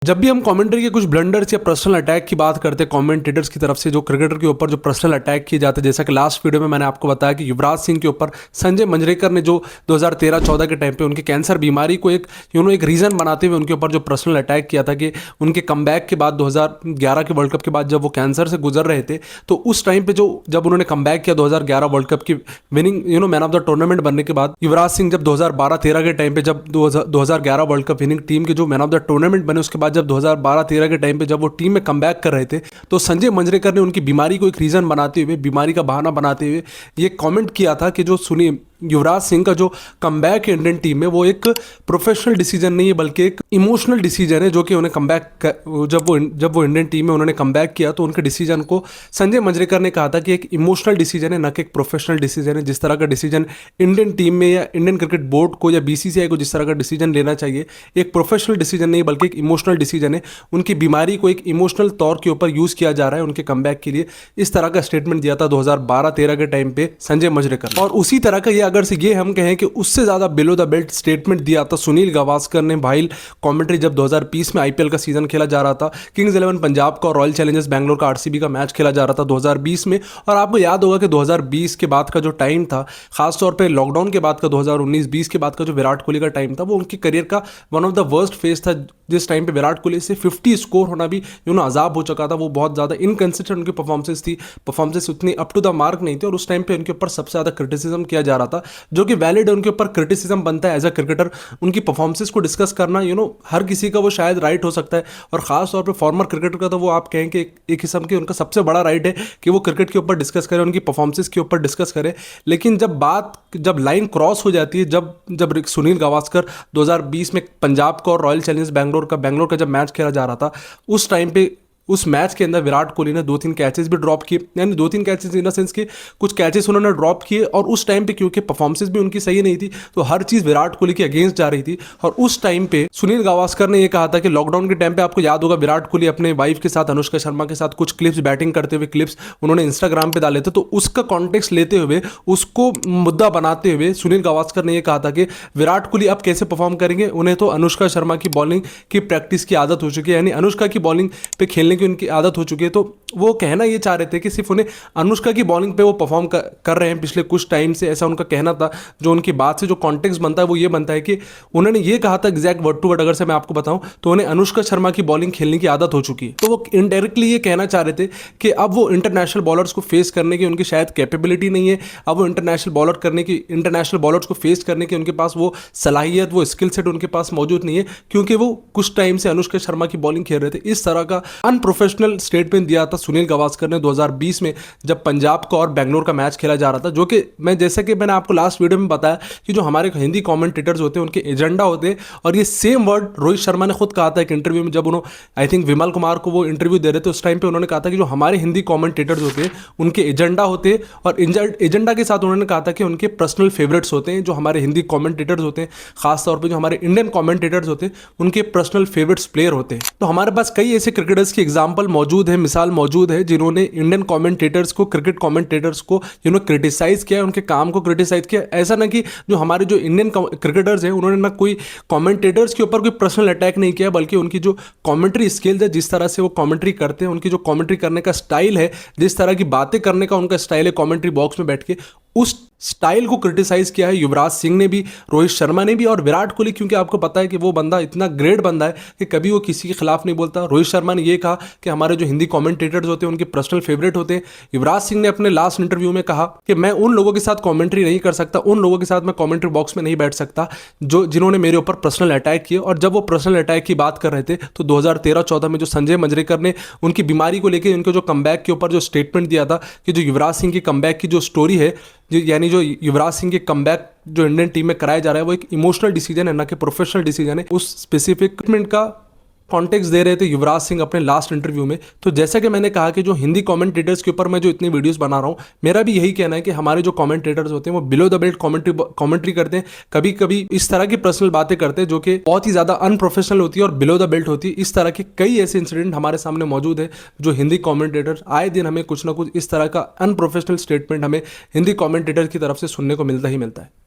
जब भी हम कमेंट्री के कुछ ब्लंडर्स या पर्सनल अटैक की बात करते हैं कमेंटेटर्स की तरफ से जो क्रिकेटर के ऊपर जो पर्सनल अटैक किए जाते हैं, जैसा कि लास्ट वीडियो में मैंने आपको बताया कि युवराज सिंह के ऊपर संजय मंजरेकर ने जो 2013-14 के टाइम पे उनकी कैंसर बीमारी को एक एक रीज़न बनाते हुए उनके ऊपर जो पर्सनल अटैक किया था कि उनके कमबैक के बाद 2011 के वर्ल्ड कप के बाद जब वो कैंसर से गुजर रहे थे, तो उस टाइम पे जब उन्होंने कमबैक किया 2011 वर्ल्ड कप की winning man of the tournament बनने के बाद, युवराज सिंह जब 2012-13 के टाइम पे जब 2011 वर्ल्ड कप विनिंग टीम के जो मैन ऑफ द टूर्नामेंट बने, उसके बाद जब 2012-13 के टाइम पे जब वो टीम में कमबैक कर रहे थे, तो संजय मंजरेकर ने उनकी बीमारी को एक रीज़न बनाते हुए, बीमारी का बहाना बनाते हुए ये कमेंट किया था कि जो सुनिए, युवराज सिंह का जो कमबैक इंडियन टीम में वो एक प्रोफेशनल डिसीजन नहीं है बल्कि एक इमोशनल डिसीजन है, जो कि उन्हें जब वो इंडियन टीम में उन्होंने कमबैक किया तो उनके डिसीजन को संजय मंजरेकर ने कहा था कि एक इमोशनल डिसीजन है, न कि एक प्रोफेशनल डिसीजन है। जिस तरह का डिसीजन इंडियन टीम में या इंडियन क्रिकेट बोर्ड को या बीसीसीआई को जिस तरह का डिसीजन लेना चाहिए, एक प्रोफेशनल डिसीजन नहीं बल्कि एक इमोशनल डिसीजन है। उनकी बीमारी को एक इमोशनल तौर के ऊपर यूज़ किया जा रहा है उनके कमबैक के लिए। इस तरह का स्टेटमेंट दिया था 2012-13 के टाइम पे संजय मंजरेकर। और उसी तरह का ये अगर से ये हम कहें कि उससे ज़्यादा बिलो द बेल्ट स्टेटमेंट दिया था सुनील गावस्कर ने भाई कमेंट्री जब 2020 में आईपीएल का सीजन खेला जा रहा था, किंग्स 11 पंजाब का और रॉयल चैलेंजर्स बैंगलोर का आरसीबी का मैच खेला जा रहा था 2020 में। और आपको याद होगा कि 2020 के बाद का जो टाइम था, खासतौर पर लॉकडाउन के बाद का 2019-20 के बाद का जो विराट कोहली का टाइम था, वो उनके करियर का one of the worst phase था, जिस टाइम पे विराट कोहली से 50 स्कोर होना भी अजाब हो चुका था। वो बहुत ज़्यादा इनकंसिस्टेंट उनकी परफॉर्मेंस उतनी अप टू द मार्क नहीं थी, और उस टाइम पे उनके ऊपर सबसे ज़्यादा क्रिटिसिज्म किया जा रहा था, जो कि वैलिड है। उनके ऊपर क्रिटिसिज्म बनता है एज अ क्रिकेटर, उनकी परफॉर्मेंस को डिस्कस करना हर किसी का वो शायद राइट हो सकता है, और खास तौर पे फॉर्मर क्रिकेटर का तो वो आप कहें कि एक किस्म की उनका सबसे बड़ा राइट है कि वो क्रिकेट के ऊपर डिस्कस करें, उनकी परफॉर्मेंस के ऊपर डिस्कस करें। लेकिन जब लाइन क्रॉस हो जाती है, जब सुनील गावस्कर 2020 में पंजाब का और रॉयल चैलेंजर्स बैंगलोर का जब मैच खेला जा रहा था, उस टाइम पे उस मैच के अंदर विराट कोहली ने 2-3 कैचेस भी ड्रॉप किए, यानी 2-3 कैचेस इन द सेंस के कुछ कैचेस उन्होंने ड्रॉप किए, और उस टाइम पे क्योंकि परफॉर्मेंस भी उनकी सही नहीं थी, तो हर चीज़ विराट कोहली के अगेंस्ट जा रही थी। और उस टाइम पे सुनील गावस्कर ने ये कहा था कि लॉकडाउन के टाइम पे आपको याद होगा विराट कोहली अपने वाइफ के साथ अनुष्का शर्मा के साथ कुछ क्लिप्स, बैटिंग करते हुए क्लिप्स उन्होंने इंस्टाग्राम पे डाले थे, तो उसका कॉन्टेक्स्ट लेते हुए, उसको मुद्दा बनाते हुए सुनील गावस्कर ने यह कहा था कि विराट कोहली अब कैसे परफॉर्म करेंगे, उन्हें तो अनुष्का शर्मा की बॉलिंग की प्रैक्टिस की आदत हो चुकी है, यानी अनुष्का की बॉलिंग पे खेलने की उनकी आदत हो चुकी है। तो वो कहना ये चाह रहे थे कि सिर्फ उन्हें अनुष्का की बॉलिंग पे वो परफॉर्म कर रहे हैं पिछले कुछ टाइम से, ऐसा उनका कहना था। जो उनकी बात से जो कॉन्टेक्स्ट बनता है वो ये बनता है कि उन्होंने ये कहा था एग्जैक्ट वर्ड टू वर्ड अगर से मैं आपको बताऊं, तो उन्हें अनुष्का शर्मा की बॉलिंग खेलने की आदत हो चुकी है। तो वो इनडायरेक्टली ये कहना चाह रहे थे कि अब वो इंटरनेशनल बॉलर्स को फेस करने की उनकी शायद कैपेबिलिटी नहीं है, अब वो इंटरनेशनल बॉलर्स को फेस करने की उनके पास वो सलाहियत, वो स्किल सेट उनके पास मौजूद नहीं है, क्योंकि वो कुछ टाइम से अनुष्का शर्मा की बॉलिंग खेल रहे थे। इस तरह का अनप्रोफेशनल स्टेटमेंट दिया था सुनील गावस्कर ने 2020 में जब पंजाब का और बैंगलोर का मैच खेला जा रहा था, जो कि जैसा कि मैंने आपको लास्ट वीडियो में बताया कि जो हमारे हिंदी कमेंटेटर्स होते हैं उनके एजेंडा होते हैं, और ये सेम वर्ड रोहित शर्मा ने खुद कहा था एक इंटरव्यू में, जब उन्होंने आई थिंक विमल कुमार को वो इंटरव्यू दे रहे थे, उस टाइम पे उन्होंने कहा था कि जो हमारे हिंदी कमेंटेटर्स होते हैं उनके एजेंडा होते हैं, और एजेंडा के साथ उन्होंने कहा था कि उनके पर्सनल फेवरेट्स होते हैं, जो हमारे हिंदी कमेंटेटर्स होते हैं, खासतौर पर जो हमारे इंडियन कमेंटेटर्स होते हैं उनके पर्सनल फेवरेट्स प्लेयर होते हैं। तो हमारे पास कई ऐसे क्रिकेटर्स की एग्जाम्पल मौजूद है, मिसाल मौजूद है, जिन्होंने इंडियन कमेंटेटर्स को, क्रिकेट कमेंटेटर्स को क्रिटिसाइज किया, उनके काम को क्रिटिसाइज किया। ऐसा ना कि जो हमारे जो इंडियन क्रिकेटर्स हैं उन्होंने ना कोई कमेंटेटर्स के ऊपर कोई पर्सनल अटैक नहीं किया, बल्कि उनकी जो कमेंट्री स्किल्स है, जिस तरह से वो कमेंट्री करते हैं, उनकी जो कमेंट्री करने का स्टाइल है, जिस तरह की बातें करने का उनका स्टाइल है कमेंट्री बॉक्स में बैठ के, उस स्टाइल को क्रिटिसाइज किया है युवराज सिंह ने भी, रोहित शर्मा ने भी, और विराट कोहली, क्योंकि आपको पता है कि वो बंदा इतना ग्रेट बंदा है कि कभी वो किसी के खिलाफ नहीं बोलता। रोहित शर्मा ने ये कहा कि हमारे जो हिंदी कमेंटेटर्स होते हैं उनके पर्सनल फेवरेट होते हैं। युवराज सिंह ने अपने लास्ट इंटरव्यू में कहा कि मैं उन लोगों के साथ कमेंट्री नहीं कर सकता, उन लोगों के साथ मैं कमेंट्री बॉक्स में नहीं बैठ सकता जिन्होंने मेरे ऊपर पर्सनल अटैक किए। और जब वो पर्सनल अटैक की बात कर रहे थे, तो 2013-14 में जो संजय मंजरेकर ने उनकी बीमारी को लेकर उनके जो कमबैक के ऊपर जो स्टेटमेंट दिया था कि जो युवराज सिंह की कमबैक की जो स्टोरी है, यानी जो युवराज सिंह के कमबैक जो इंडियन टीम में कराया जा रहा है, वो एक इमोशनल डिसीजन है, ना कि प्रोफेशनल डिसीजन है। उस स्पेसिफिक ट्रीटमेंट का कॉन्टेक्स्ट दे रहे थे युवराज सिंह अपने लास्ट इंटरव्यू में। तो जैसा कि मैंने कहा कि जो हिंदी कमेंटेटर्स के ऊपर मैं जो इतनी वीडियोस बना रहा हूँ, मेरा भी यही कहना है कि हमारे जो कमेंटेटर्स होते हैं वो बिलो द बेल्ट कमेंट्री करते हैं, कभी कभी इस तरह की पर्सनल बातें करते हैं जो कि बहुत ही ज़्यादा अनप्रोफेशनल होती है और बिलो द बेल्ट होती है। इस तरह के कई ऐसे इंसिडेंट हमारे सामने मौजूद है, जो हिंदी कमेंटेटर आए दिन हमें कुछ ना कुछ इस तरह का अनप्रोफेशनल स्टेटमेंट हमें हिंदी कमेंटेटर की तरफ से सुनने को मिलता ही मिलता है।